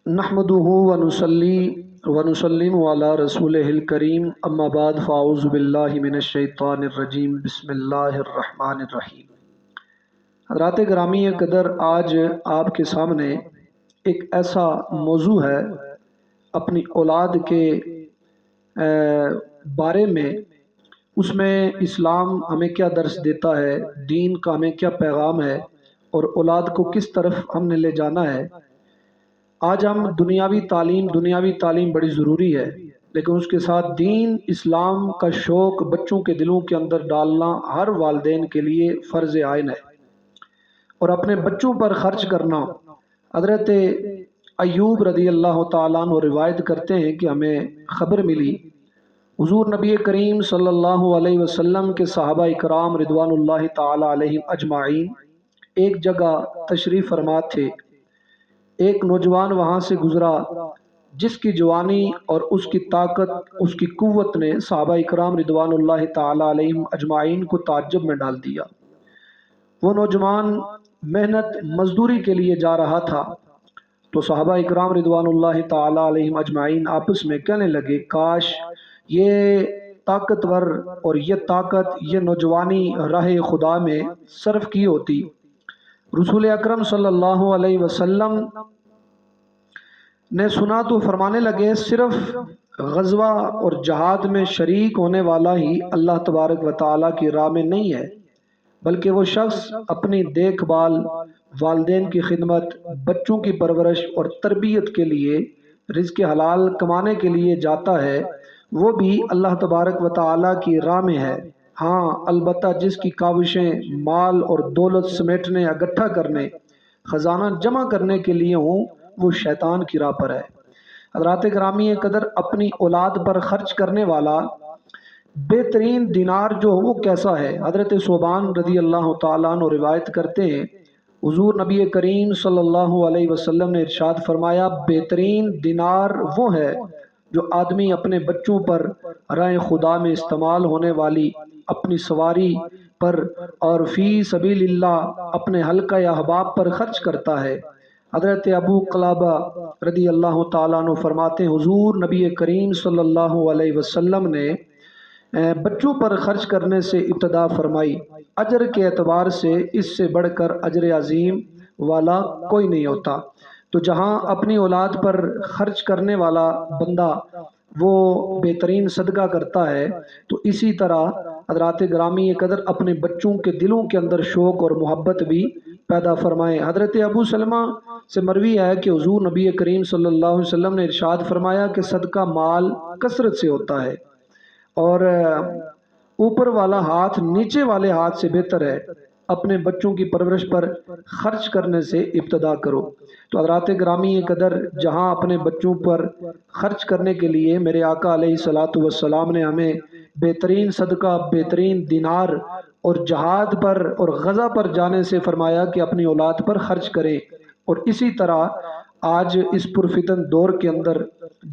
نحمدہ ونصلی ونسلم علی رسولہ کریم اما بعد فاعوذ باللہ من الشیطان الرجیم بسم اللہ الرحمن الرحیم۔ حضرات گرامی قدر، آج آپ کے سامنے ایک ایسا موضوع ہے اپنی اولاد کے بارے میں، اس میں اسلام ہمیں کیا درس دیتا ہے، دین کا ہمیں کیا پیغام ہے اور اولاد کو کس طرف ہم نے لے جانا ہے۔ آج ہم دنیاوی تعلیم بڑی ضروری ہے، لیکن اس کے ساتھ دین اسلام کا شوق بچوں کے دلوں کے اندر ڈالنا ہر والدین کے لیے فرض عین ہے، اور اپنے بچوں پر خرچ کرنا۔ حضرت ایوب رضی اللہ تعالیٰ عنہ روایت کرتے ہیں کہ ہمیں خبر ملی، حضور نبی کریم صلی اللہ علیہ وسلم کے صحابہ اکرام رضوان اللہ تعالیٰ علیہم اجمعین ایک جگہ تشریف فرما تھے۔ ایک نوجوان وہاں سے گزرا جس کی جوانی اور اس کی طاقت، اس کی قوت نے صحابہ اکرام رضوان اللہ تعالیٰ علیہم اجمعین کو تعجب میں ڈال دیا۔ وہ نوجوان محنت مزدوری کے لیے جا رہا تھا، تو صحابہ اکرام رضوان اللہ تعالیٰ علیہم اجمعین آپس میں کہنے لگے، کاش یہ طاقتور اور یہ طاقت، یہ نوجوانی راہ خدا میں صرف کی ہوتی۔ رسول اکرم صلی اللہ علیہ وسلم نے سنا تو فرمانے لگے، صرف غزوہ اور جہاد میں شریک ہونے والا ہی اللہ تبارک و تعالیٰ کی راہ میں نہیں ہے، بلکہ وہ شخص اپنی دیکھ بھال، والدین کی خدمت، بچوں کی پرورش اور تربیت کے لیے، رزق حلال کمانے کے لیے جاتا ہے، وہ بھی اللہ تبارک و تعالیٰ کی راہ میں ہے۔ ہاں، البتہ جس کی کاوشیں مال اور دولت سمیٹنے، اکٹھا کرنے، خزانہ جمع کرنے کے لیے ہوں، وہ شیطان کی راہ پر ہے۔ حضرات گرامی قدر، اپنی اولاد پر خرچ کرنے والا بہترین دینار جو وہ کیسا ہے؟ حضرت ثوبان رضی اللہ تعالیٰ عنہ روایت کرتے ہیں، حضور نبی کریم صلی اللہ علیہ وسلم نے ارشاد فرمایا، بہترین دینار وہ ہے جو آدمی اپنے بچوں پر راہ خدا میں استعمال ہونے والی اپنی سواری پر اور فی سبیل اللہ اپنے حلقہ یا احباب پر خرچ کرتا ہے۔ حضرت ابو قلابہ رضی اللہ تعالیٰ عنہ فرماتے ہیں، حضور نبی کریم صلی اللہ علیہ وسلم نے بچوں پر خرچ کرنے سے ابتدا فرمائی، اجر کے اعتبار سے اس سے بڑھ کر اجر عظیم والا کوئی نہیں ہوتا۔ تو جہاں اپنی اولاد پر خرچ کرنے والا بندہ وہ بہترین صدقہ کرتا ہے، تو اسی طرح حضرات گرامی قدر اپنے بچوں کے دلوں کے اندر شوق اور محبت بھی پیدا فرمائیں۔ حضرت ابو سلمہ سے مروی ہے کہ حضور نبی کریم صلی اللہ علیہ وسلم نے ارشاد فرمایا کہ صدقہ مال کثرت سے ہوتا ہے، اور اوپر والا ہاتھ نیچے والے ہاتھ سے بہتر ہے، اپنے بچوں کی پرورش پر خرچ کرنے سے ابتدا کرو۔ تو حضرات گرامی قدر، جہاں اپنے بچوں پر خرچ کرنے کے لیے میرے آقا علیہ الصلوۃ والسلام نے ہمیں بہترین صدقہ، بہترین دینار اور جہاد پر اور غزہ پر جانے سے فرمایا کہ اپنی اولاد پر خرچ کرے۔ اور اسی طرح آج اس پرفتن دور کے اندر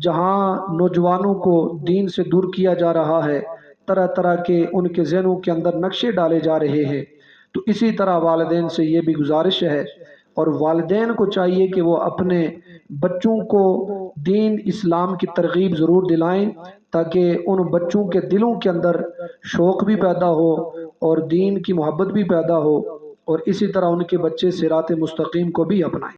جہاں نوجوانوں کو دین سے دور کیا جا رہا ہے، طرح طرح کے ان کے ذہنوں کے اندر نقشے ڈالے جا رہے ہیں، تو اسی طرح والدین سے یہ بھی گزارش ہے، اور والدین کو چاہیے کہ وہ اپنے بچوں کو دین اسلام کی ترغیب ضرور دلائیں، تاکہ ان بچوں کے دلوں کے اندر شوق بھی پیدا ہو اور دین کی محبت بھی پیدا ہو، اور اسی طرح ان کے بچے صراط مستقیم کو بھی اپنائیں۔